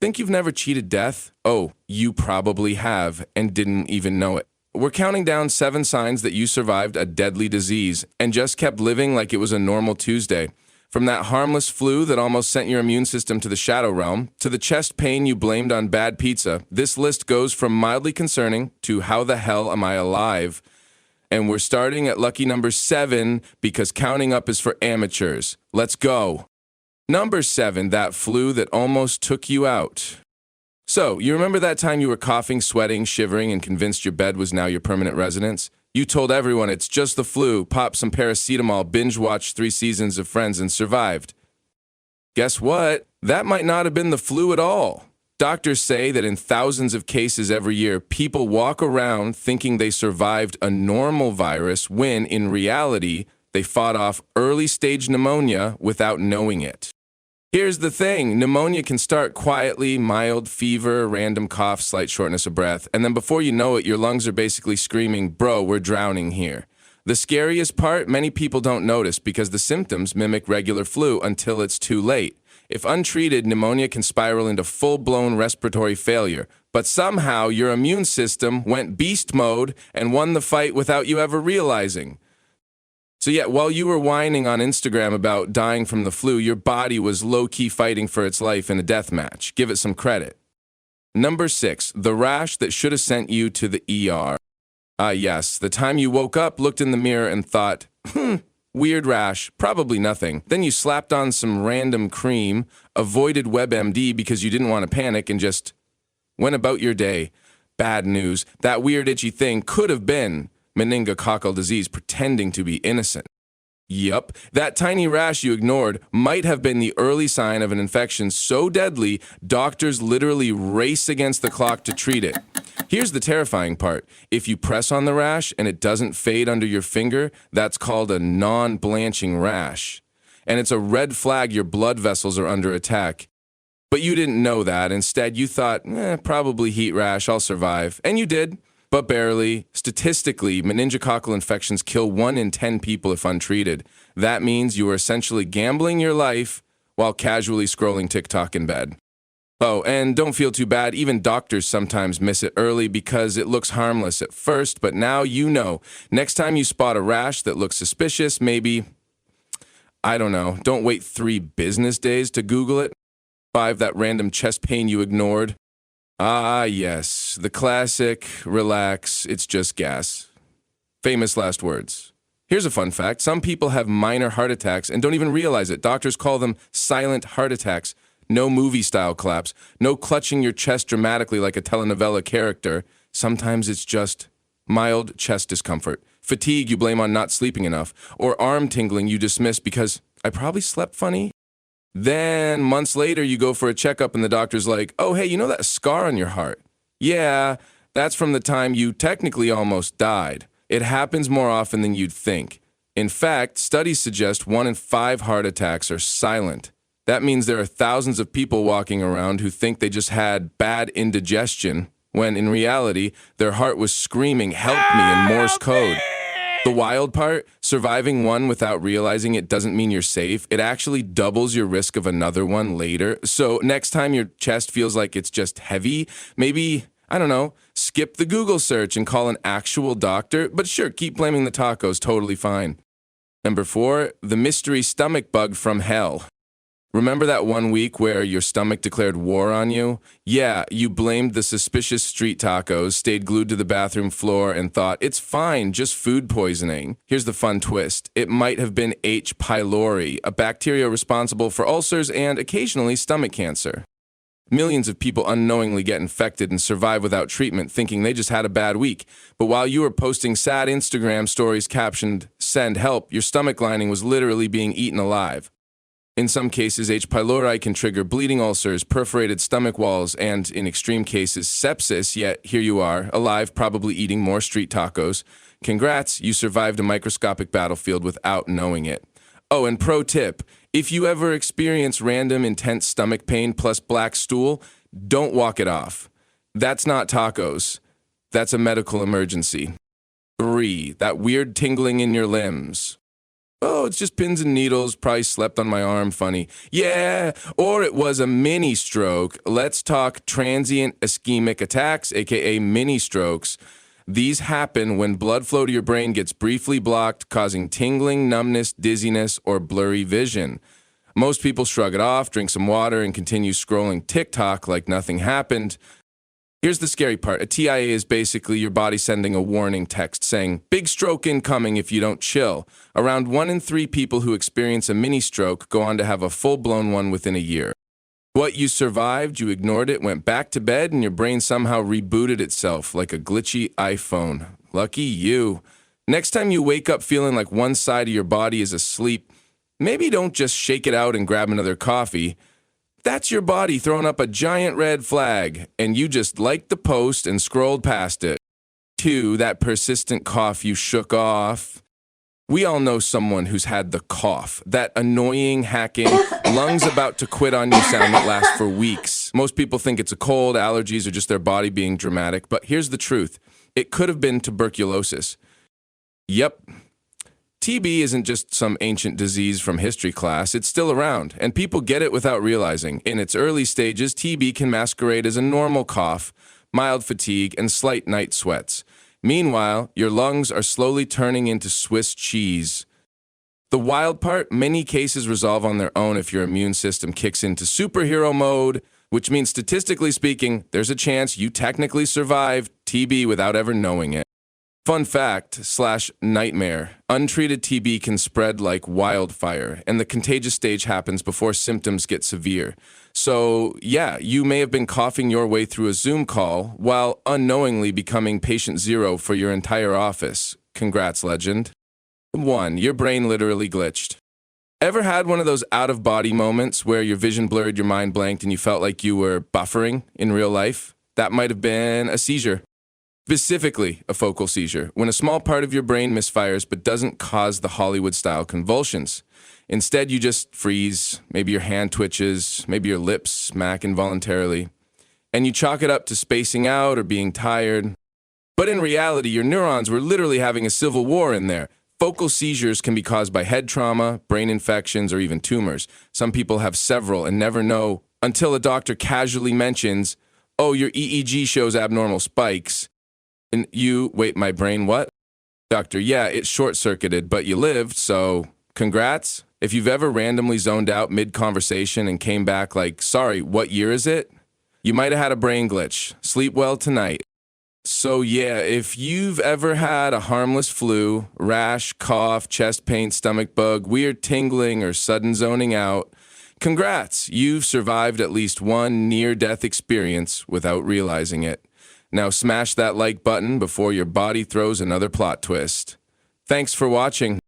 Think you've never cheated death? Oh, you probably have and didn't even know it. We're counting down 7 signs that you survived a deadly disease and just kept living like it was a normal Tuesday. From that harmless flu that almost sent your immune system to the shadow realm, to the chest pain you blamed on bad pizza, this list goes from mildly concerning to how the hell am I alive? And we're starting at lucky number 7 because counting up is for amateurs. Let's go. Number 7, that flu that almost took you out. So, you remember that time you were coughing, sweating, shivering, and convinced your bed was now your permanent residence? You told everyone it's just the flu, popped some paracetamol, binge-watched 3 seasons of Friends, and survived. Guess what? That might not have been the flu at all. Doctors say that in thousands of cases every year, people walk around thinking they survived a normal virus when, in reality, they fought off early-stage pneumonia without knowing it. Here's the thing, pneumonia can start quietly, mild fever, random cough, slight shortness of breath, and then before you know it, your lungs are basically screaming, bro, we're drowning here. The scariest part, many people don't notice because the symptoms mimic regular flu until it's too late. If untreated, pneumonia can spiral into full-blown respiratory failure, but somehow your immune system went beast mode and won the fight without you ever realizing. So yeah, while you were whining on Instagram about dying from the flu, your body was low-key fighting for its life in a death match. Give it some credit. Number 6, the rash that should have sent you to the ER. Yes, the time you woke up, looked in the mirror, and thought, weird rash, probably nothing. Then you slapped on some random cream, avoided WebMD because you didn't want to panic, and just went about your day. Bad news. That weird itchy thing could have been meningococcal disease pretending to be innocent. Yup, that tiny rash you ignored might have been the early sign of an infection so deadly, doctors literally race against the clock to treat it. Here's the terrifying part. If you press on the rash and it doesn't fade under your finger, that's called a non-blanching rash. And it's a red flag your blood vessels are under attack. But you didn't know that. Instead, you thought, probably heat rash, I'll survive. And you did. But barely. Statistically, meningococcal infections kill 1 in 10 people if untreated. That means you are essentially gambling your life while casually scrolling TikTok in bed. Oh, and don't feel too bad. Even doctors sometimes miss it early because it looks harmless at first, but now you know. Next time you spot a rash that looks suspicious, maybe, I don't know, don't wait 3 business days to Google it. 5, that random chest pain you ignored. Ah, yes, the classic, relax, it's just gas. Famous last words. Here's a fun fact. Some people have minor heart attacks and don't even realize it. Doctors call them silent heart attacks. No movie-style collapse. No clutching your chest dramatically like a telenovela character. Sometimes it's just mild chest discomfort. Fatigue you blame on not sleeping enough. Or arm tingling you dismiss because I probably slept funny. Then, months later, you go for a checkup and the doctor's like, oh, hey, you know that scar on your heart? Yeah, that's from the time you technically almost died. It happens more often than you'd think. In fact, studies suggest 1 in 5 heart attacks are silent. That means there are thousands of people walking around who think they just had bad indigestion, when in reality, their heart was screaming, help me, in Morse code. The wild part, surviving one without realizing it doesn't mean you're safe. It actually doubles your risk of another one later. So next time your chest feels like it's just heavy, maybe, I don't know, skip the Google search and call an actual doctor. But sure, keep blaming the tacos, totally fine. Number 4, the mystery stomach bug from hell. Remember that one week where your stomach declared war on you? Yeah, you blamed the suspicious street tacos, stayed glued to the bathroom floor, and thought, it's fine, just food poisoning. Here's the fun twist. It might have been H. pylori, a bacteria responsible for ulcers and occasionally stomach cancer. Millions of people unknowingly get infected and survive without treatment, thinking they just had a bad week. But while you were posting sad Instagram stories captioned, send help, your stomach lining was literally being eaten alive. In some cases, H. pylori can trigger bleeding ulcers, perforated stomach walls, and, in extreme cases, sepsis, yet here you are, alive, probably eating more street tacos. Congrats, you survived a microscopic battlefield without knowing it. Oh, and pro tip, if you ever experience random intense stomach pain plus black stool, don't walk it off. That's not tacos. That's a medical emergency. 3, that weird tingling in your limbs. Oh, it's just pins and needles, probably slept on my arm funny. Yeah, or it was a mini stroke. Let's talk transient ischemic attacks, aka mini strokes. These happen when blood flow to your brain gets briefly blocked, causing tingling, numbness, dizziness, or blurry vision. Most people shrug it off, drink some water, and continue scrolling TikTok like nothing happened. Here's the scary part. A TIA is basically your body sending a warning text saying, big stroke incoming if you don't chill. Around 1 in 3 people who experience a mini stroke go on to have a full-blown one within a year. What you survived, you ignored it, went back to bed, and your brain somehow rebooted itself like a glitchy iPhone. Lucky you. Next time you wake up feeling like one side of your body is asleep, maybe don't just shake it out and grab another coffee. That's your body throwing up a giant red flag, and you just liked the post and scrolled past it. 2, that persistent cough you shook off. We all know someone who's had the cough, that annoying, hacking, lungs about to quit on you sound that lasts for weeks. Most people think it's a cold, allergies, or just their body being dramatic, but here's the truth. It could have been tuberculosis. Yep. TB isn't just some ancient disease from history class, it's still around, and people get it without realizing. In its early stages, TB can masquerade as a normal cough, mild fatigue, and slight night sweats. Meanwhile, your lungs are slowly turning into Swiss cheese. The wild part, many cases resolve on their own if your immune system kicks into superhero mode, which means statistically speaking, there's a chance you technically survived TB without ever knowing it. Fun fact/nightmare, untreated TB can spread like wildfire, and the contagious stage happens before symptoms get severe. So, yeah, you may have been coughing your way through a Zoom call while unknowingly becoming patient zero for your entire office. Congrats, legend. 1. Your brain literally glitched. Ever had one of those out-of-body moments where your vision blurred, your mind blanked, and you felt like you were buffering in real life? That might have been a seizure. Specifically, a focal seizure, when a small part of your brain misfires but doesn't cause the Hollywood-style convulsions. Instead, you just freeze, maybe your hand twitches, maybe your lips smack involuntarily, and you chalk it up to spacing out or being tired. But in reality, your neurons were literally having a civil war in there. Focal seizures can be caused by head trauma, brain infections, or even tumors. Some people have several and never know until a doctor casually mentions, oh, your EEG shows abnormal spikes. And you, wait, my brain, what? Doctor, yeah, it's short-circuited, but you lived, so congrats. If you've ever randomly zoned out mid-conversation and came back like, sorry, what year is it? You might have had a brain glitch. Sleep well tonight. So yeah, if you've ever had a harmless flu, rash, cough, chest pain, stomach bug, weird tingling, or sudden zoning out, congrats, you've survived at least one near-death experience without realizing it. Now smash that like button before your body throws another plot twist. Thanks for watching.